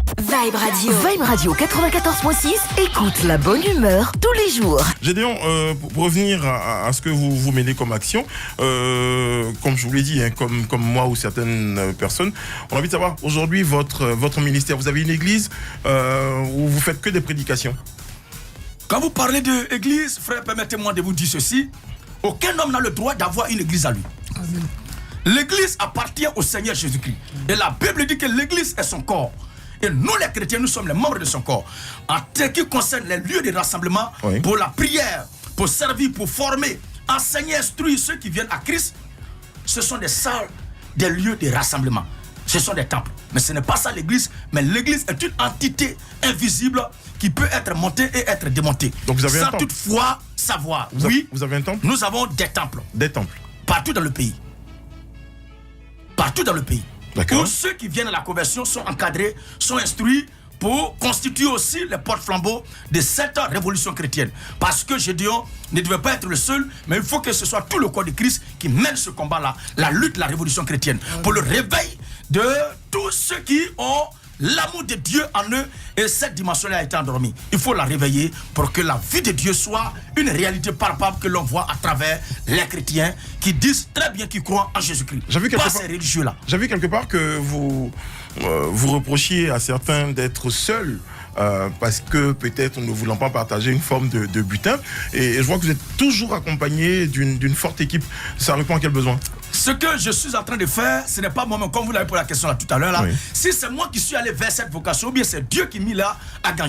Vibe Radio. Vibe Radio 94.6, écoute la bonne humeur tous les jours. Gédéon, pour revenir à ce que vous menez comme action, comme je vous l'ai dit, hein, comme moi ou certaines personnes, on a envie de savoir, aujourd'hui, votre ministère, vous avez une église où vous faites que des prédications? Quand vous parlez d'église, frère, permettez-moi de vous dire ceci. Aucun homme n'a le droit d'avoir une église à lui. L'église appartient au Seigneur Jésus-Christ. Et la Bible dit que l'église est son corps. Et nous les chrétiens, nous sommes les membres de son corps. En ce qui concerne les lieux de rassemblement, oui, pour la prière, pour servir, pour former, enseigner, instruire ceux qui viennent à Christ, ce sont des salles, des lieux de rassemblement. Ce sont des temples. Mais ce n'est pas ça l'église, mais l'église est une entité invisible qui peut être montée et être démontée. Donc vous avez sans toutefois savoir. Oui, vous avez un temple? Nous avons des temples. Des temples. Partout dans le pays. Partout dans le pays. D'accord. Où ceux qui viennent à la conversion sont encadrés, sont instruits pour constituer aussi les porte-flambeaux de cette révolution chrétienne. Parce que Gédéon ne devait pas être le seul, mais il faut que ce soit tout le corps de Christ qui mène ce combat-là, la lutte, la révolution chrétienne, pour le réveil de tous ceux qui ont l'amour de Dieu en eux, et cette dimension-là a été endormie. Il faut la réveiller pour que la vie de Dieu soit une réalité palpable que l'on voit à travers les chrétiens qui disent très bien qu'ils croient en Jésus-Christ. Pas ces religieux-là. J'ai vu quelque part que vous reprochiez à certains d'être seuls. Parce que peut-être ne voulant pas partager une forme de butin. Et je vois que vous êtes toujours accompagné d'une forte équipe. Ça répond à quel besoin? Ce que je suis en train de faire, ce n'est pas moi-même, comme vous l'avez posé la question là tout à l'heure. Là, oui. Si c'est moi qui suis allé vers cette vocation, ou bien c'est Dieu qui m'y l'a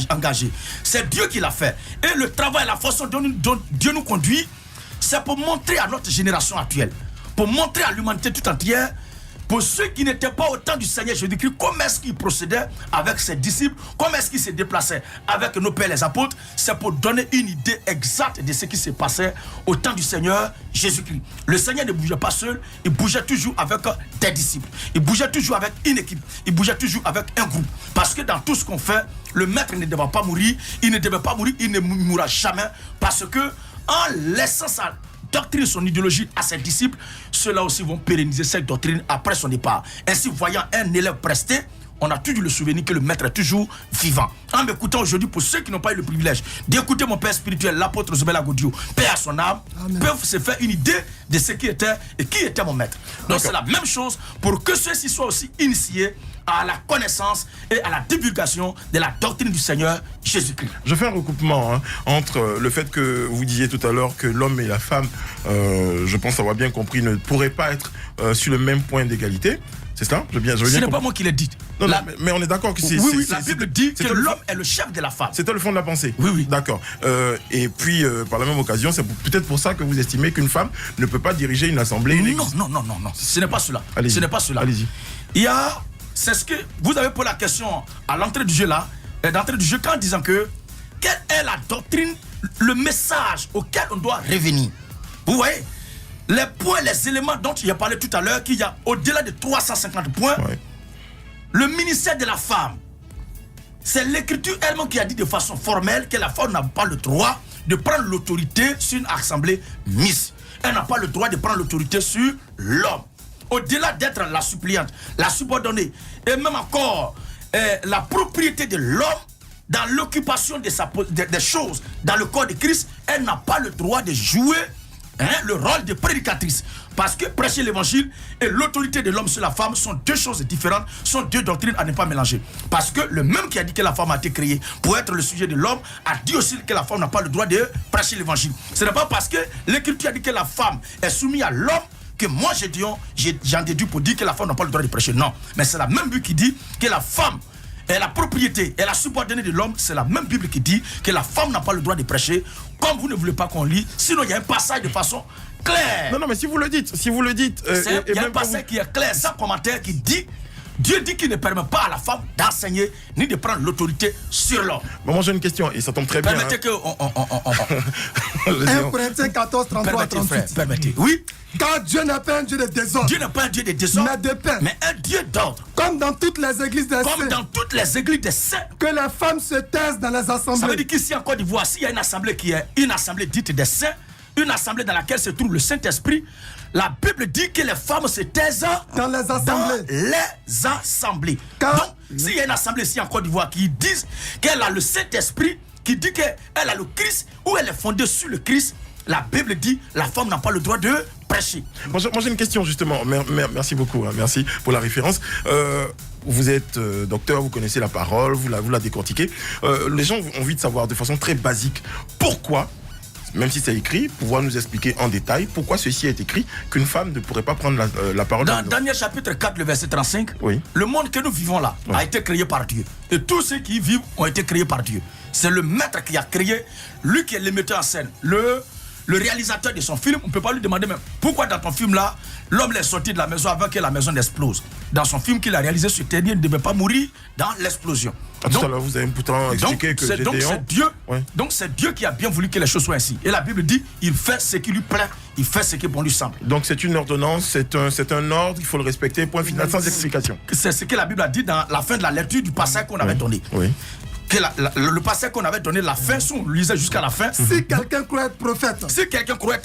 engagé. C'est Dieu qui l'a fait. Et le travail, la façon dont Dieu nous conduit, c'est pour montrer à notre génération actuelle, pour montrer à l'humanité tout entière, pour ceux qui n'étaient pas au temps du Seigneur Jésus-Christ, comment est-ce qu'il procédait avec ses disciples, comment est-ce qu'il se déplaçait avec nos pères les apôtres, c'est pour donner une idée exacte de ce qui se passait au temps du Seigneur Jésus-Christ. Le Seigneur ne bougeait pas seul, il bougeait toujours avec des disciples, il bougeait toujours avec une équipe, il bougeait toujours avec un groupe. Parce que dans tout ce qu'on fait, le maître ne devait pas mourir, il ne devait pas mourir, il ne mourra jamais, parce que en laissant sa doctrine, son idéologie à ses disciples, ceux-là aussi vont pérenniser cette doctrine après son départ. Ainsi, voyant un élève prester, on a toujours le souvenir que le maître est toujours vivant. En m'écoutant aujourd'hui, pour ceux qui n'ont pas eu le privilège d'écouter mon père spirituel, l'apôtre Zobel Agodio, paix à son âme, Amen, peuvent se faire une idée de ce qui était et qui était mon maître. Donc c'est la même chose pour que ceux-ci soient aussi initiés à la connaissance et à la divulgation de la doctrine du Seigneur Jésus-Christ. Je fais un recoupement entre le fait que vous disiez tout à l'heure que l'homme et la femme, je pense avoir bien compris, ne pourraient pas être sur le même point d'égalité. C'est ça? Ce n'est pas moi qui l'ai dit. Non, mais on est d'accord que c'est... Oui, la Bible dit que l'homme est le chef de la femme. C'était le fond de la pensée. Oui. D'accord. Et puis, par la même occasion, c'est peut-être pour ça que vous estimez qu'une femme ne peut pas diriger une assemblée. Non. Ce n'est pas cela. Ce n'est pas cela. Allez-y. C'est ce que vous avez posé la question à l'entrée du jeu là, d'entrée du jeu, en disant que quelle est la doctrine, le message auquel on doit revenir. Vous voyez, les points, les éléments dont il a parlé tout à l'heure, qu'il y a au-delà de 350 points, ouais. Le ministère de la femme, c'est l'écriture elle-même qui a dit de façon formelle que la femme n'a pas le droit de prendre l'autorité sur une assemblée mise. Elle n'a pas le droit de prendre l'autorité sur l'homme. Au-delà d'être la suppliante, la subordonnée, et même encore la propriété de l'homme dans l'occupation des choses dans le corps de Christ, elle n'a pas le droit de jouer le rôle de prédicatrice. Parce que prêcher l'évangile et l'autorité de l'homme sur la femme sont deux choses différentes, sont deux doctrines à ne pas mélanger. Parce que le même qui a dit que la femme a été créée pour être le sujet de l'homme a dit aussi que la femme n'a pas le droit de prêcher l'évangile. Ce n'est pas parce que l'écriture a dit que la femme est soumise à l'homme que moi j'en déduis pour dire que la femme n'a pas le droit de prêcher. Non, mais c'est la même Bible qui dit que la femme est la propriété et la subordonnée de l'homme. C'est la même Bible qui dit que la femme n'a pas le droit de prêcher. Comme vous ne voulez pas qu'on lit, sinon il y a un passage de façon claire. Non, mais si vous le dites, il y a un passage qui est clair, sans commentaire, qui dit Dieu dit qu'il ne permet pas à la femme d'enseigner ni de prendre l'autorité sur l'homme. Bon, moi j'ai une question et ça tombe très bien. Permettez que 1 Corinthiens 14, 33 à 38. Permettez. Oui. Car Dieu n'est pas un Dieu de désordre. Dieu n'est pas un Dieu de désordre, mais de paix. Mais un Dieu d'ordre. Comme dans toutes les églises des saints. Comme dans toutes les églises des saints. Que les femmes se taisent dans les assemblées. Ça veut dire qu'ici en Côte d'Ivoire, s'il y a une assemblée qui est une assemblée dite des saints, une assemblée dans laquelle se trouve le Saint-Esprit, la Bible dit que les femmes se taisent dans les assemblées. Dans les assemblées. Car donc, S'il y a une assemblée ici en Côte d'Ivoire qui dit qu'elle a le Saint-Esprit, qui dit qu'elle a le Christ, ou elle est fondée sur le Christ, la Bible dit la femme n'a pas le droit de prêcher. Moi j'ai une question justement. Merci beaucoup, hein, merci pour la référence. Vous êtes docteur, vous connaissez la parole, vous la décortiquez. Les gens ont envie de savoir de façon très basique pourquoi, même si c'est écrit, pouvoir nous expliquer en détail pourquoi ceci est écrit, qu'une femme ne pourrait pas prendre la parole. Dans Daniel chapitre 4, le verset 35, oui. Le monde que nous vivons là a été créé par Dieu. Et tous ceux qui y vivent ont été créés par Dieu. C'est le maître qui a créé, lui qui est le metteur en scène, le réalisateur de son film. On ne peut pas lui demander même pourquoi dans ton film là, l'homme est sorti de la maison avant que la maison explose. Dans son film qu'il a réalisé, ce dernier ne devait pas mourir dans l'explosion. Tout à l'heure, vous avez pourtant expliqué que donc c'est Dieu. Ouais. Donc c'est Dieu qui a bien voulu que les choses soient ainsi. Et la Bible dit, il fait ce qui lui plaît, il fait ce qui bon lui semble. Donc c'est une ordonnance, c'est un ordre, il faut le respecter, point final, sans explication. C'est ce que la Bible a dit dans la fin de la lecture du passage qu'on avait donné. Oui. Que le passage qu'on avait donné, la fin, si on lisait jusqu'à la fin. Si quelqu'un croit être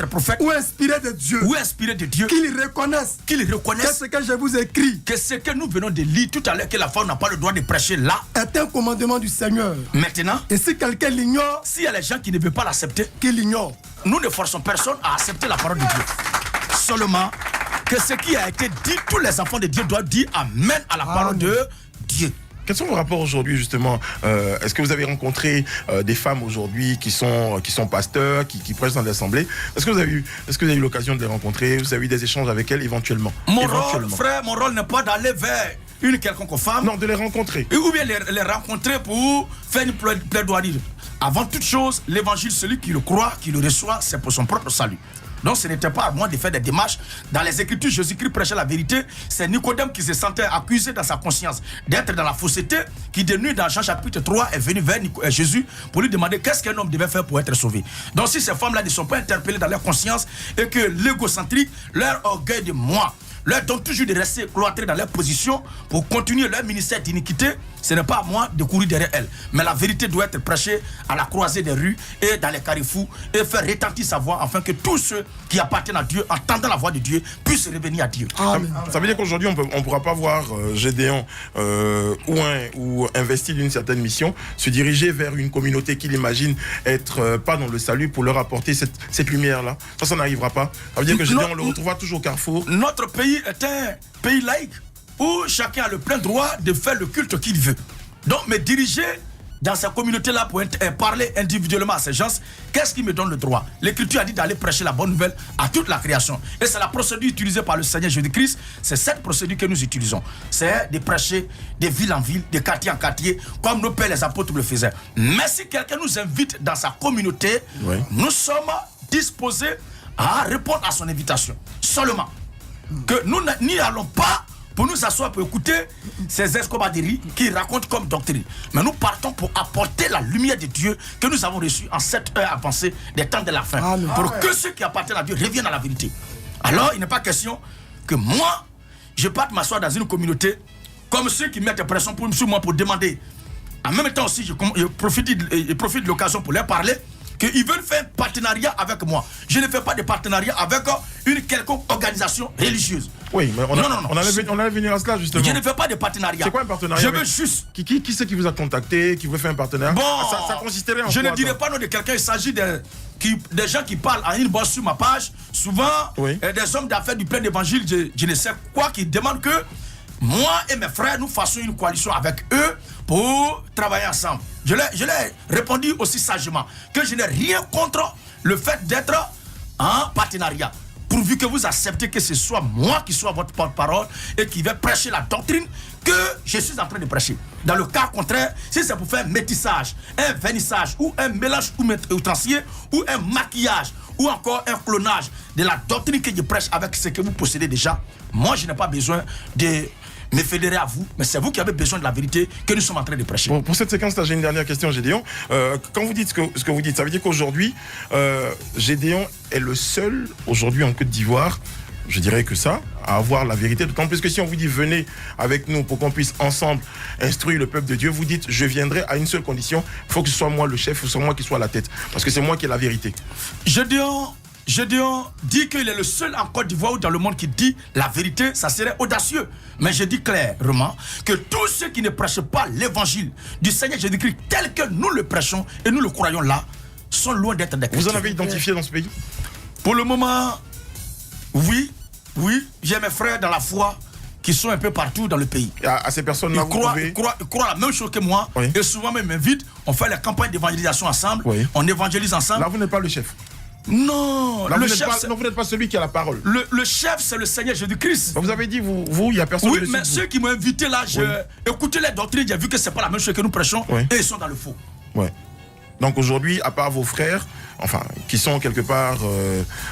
prophète, ou inspiré de Dieu, qu'il reconnaisse que ce que je vous écris, que ce que nous venons de lire tout à l'heure, que la femme n'a pas le droit de prêcher là, est un commandement du Seigneur. Maintenant, et si quelqu'un l'ignore, s'il y a les gens qui ne veulent pas l'accepter, qu'il l'ignore. Nous ne forçons personne à accepter la parole de Dieu. Seulement que ce qui a été dit, tous les enfants de Dieu doivent dire Amen à la parole de Dieu. Quels sont vos rapports aujourd'hui justement? Est-ce que vous avez rencontré des femmes aujourd'hui qui sont pasteurs, qui prêchent dans l'assemblée? Est-ce que vous avez eu l'occasion de les rencontrer? Vous avez eu des échanges avec elles éventuellement? Mon rôle n'est pas d'aller vers une quelconque femme. Non, de les rencontrer. Ou bien les rencontrer pour faire une plaidoirie. Avant toute chose, l'évangile, celui qui le croit, qui le reçoit, c'est pour son propre salut. Donc ce n'était pas à moi de faire des démarches. Dans les Écritures, Jésus-Christ prêchait la vérité. C'est Nicodème qui se sentait accusé dans sa conscience d'être dans la fausseté, qui de nuit dans Jean chapitre 3 est venu vers Jésus pour lui demander qu'est-ce qu'un homme devait faire pour être sauvé. Donc si ces femmes-là ne sont pas interpellées dans leur conscience et que l'égocentrique, leur orgueil de moi, leur donne toujours de rester cloîtrés dans leur position pour continuer leur ministère d'iniquité, ce n'est pas à moi de courir derrière elles. Mais la vérité doit être prêchée à la croisée des rues et dans les carrefours et faire retentir sa voix afin que tous ceux qui appartiennent à Dieu, entendant la voix de Dieu, puissent revenir à Dieu. Ça veut dire qu'aujourd'hui, on ne pourra pas voir Gédéon ou investi d'une certaine mission se diriger vers une communauté qu'il imagine être pas dans le salut pour leur apporter cette lumière-là. Ça n'arrivera pas. Ça veut dire que Gédéon, on le retrouvera toujours au carrefour. Notre pays est un pays laïque où chacun a le plein droit de faire le culte qu'il veut. Donc me diriger dans cette communauté-là pour parler individuellement à ces gens, qu'est-ce qui me donne le droit? L'Écriture a dit d'aller prêcher la bonne nouvelle à toute la création. Et c'est la procédure utilisée par le Seigneur Jésus-Christ. C'est cette procédure que nous utilisons. C'est de prêcher de ville en ville, de quartier en quartier, comme nos pères les apôtres le faisaient. Mais si quelqu'un nous invite dans sa communauté, nous sommes disposés à répondre à son invitation. Seulement que nous n'y allons pas pour nous asseoir pour écouter ces escobaderies qui racontent comme doctrine. Mais nous partons pour apporter la lumière de Dieu que nous avons reçue en cette heure avancée des temps de la fin. Pour que ceux qui appartiennent à Dieu reviennent à la vérité. Alors il n'est pas question que moi, je parte m'asseoir dans une communauté comme ceux qui mettent pression sur moi pour demander. En même temps aussi, je profite de l'occasion pour leur parler qu'ils veulent faire un partenariat avec moi. Je ne fais pas de partenariat avec une quelconque organisation religieuse. Oui, mais on allait venir à cela justement. Je ne fais pas de partenariat. C'est quoi un partenariat? Je veux juste... Qui c'est qui vous a contacté, qui veut faire un partenariat? Bon, ça consisterait en je quoi, ne dirais pas nom de quelqu'un, il s'agit des gens qui parlent en inbox sur ma page, souvent des hommes d'affaires du plein d'évangile, je ne sais quoi, qui demandent que moi et mes frères, nous fassions une coalition avec eux pour travailler ensemble. Je l'ai répondu aussi sagement que je n'ai rien contre le fait d'être en partenariat. Pourvu que vous acceptez que ce soit moi qui sois votre porte-parole et qui vais prêcher la doctrine que je suis en train de prêcher. Dans le cas contraire, si c'est pour faire un métissage, un vernissage ou un mélange outrancier ou un maquillage ou encore un clonage de la doctrine que je prêche avec ce que vous possédez déjà, moi je n'ai pas besoin de me fédérer à vous, mais c'est vous qui avez besoin de la vérité que nous sommes en train de prêcher. Bon, pour cette séquence-là, j'ai une dernière question, Gédéon. Quand vous dites ce que vous dites, ça veut dire qu'aujourd'hui, Gédéon est le seul, aujourd'hui en Côte d'Ivoire, je dirais que ça, à avoir la vérité. D'autant plus que si on vous dit venez avec nous pour qu'on puisse ensemble instruire le peuple de Dieu, vous dites je viendrai à une seule condition, il faut que ce soit moi le chef, il faut que ce soit moi qui soit la tête, parce que c'est moi qui ai la vérité. Gédéon Gédéon dit qu'il est le seul en Côte d'Ivoire ou dans le monde qui dit la vérité, ça serait audacieux. Mais je dis clairement que tous ceux qui ne prêchent pas l'évangile du Seigneur Jésus-Christ tel que nous le prêchons et nous le croyons là, sont loin d'être des chrétiens. Vous en avez identifié dans ce pays? Pour le moment, oui, j'ai mes frères dans la foi qui sont un peu partout dans le pays. À ces personnes-là, ils croient la même chose que moi, oui. Et souvent même m'invitent, on fait les campagnes d'évangélisation ensemble, oui. On évangélise ensemble. Là, vous n'êtes pas le chef. Non, là, vous n'êtes pas celui qui a la parole. Le chef, c'est le Seigneur Jésus-Christ. Vous avez dit, il n'y a personne. Oui, mais ceux qui m'ont invité là, j'ai écouté les doctrines, j'ai vu que ce n'est pas la même chose que nous prêchons, et ils sont dans le faux. Ouais. Donc aujourd'hui, à part vos frères, enfin, qui sont quelque part...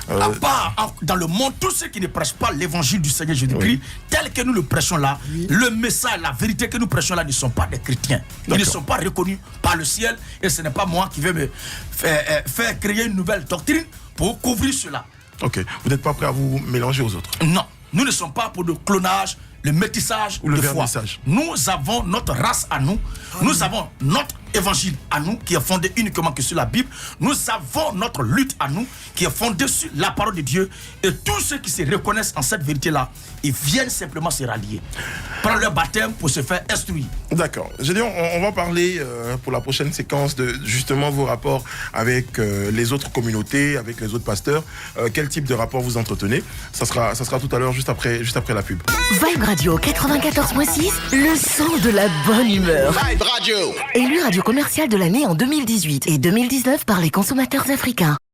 À part, dans le monde, tous ceux qui ne prêchent pas l'évangile du Seigneur Jésus-Christ, tel que nous le prêchons là, le message, la vérité que nous prêchons là ne sont pas des chrétiens. Ils ne sont pas reconnus par le ciel, et ce n'est pas moi qui vais me faire créer une nouvelle doctrine pour couvrir cela. Ok, vous n'êtes pas prêt à vous mélanger aux autres? Non, nous ne sommes pas pour le clonage, le métissage ou le foi. Nous avons notre race à nous, nous avons notre évangile à nous qui est fondé uniquement que sur la Bible. Nous avons notre lutte à nous qui est fondée sur la parole de Dieu. Et tous ceux qui se reconnaissent en cette vérité-là, ils viennent simplement se rallier, prendre leur baptême pour se faire instruire. D'accord. Je dis, on va parler pour la prochaine séquence de justement vos rapports avec les autres communautés, avec les autres pasteurs. Quel type de rapport vous entretenez? Ça sera tout à l'heure, juste après la pub. Vibe Radio 94.6, le son de la bonne humeur. Vibe Radio. Élu radio commercial de l'année en 2018 et 2019 par les consommateurs africains.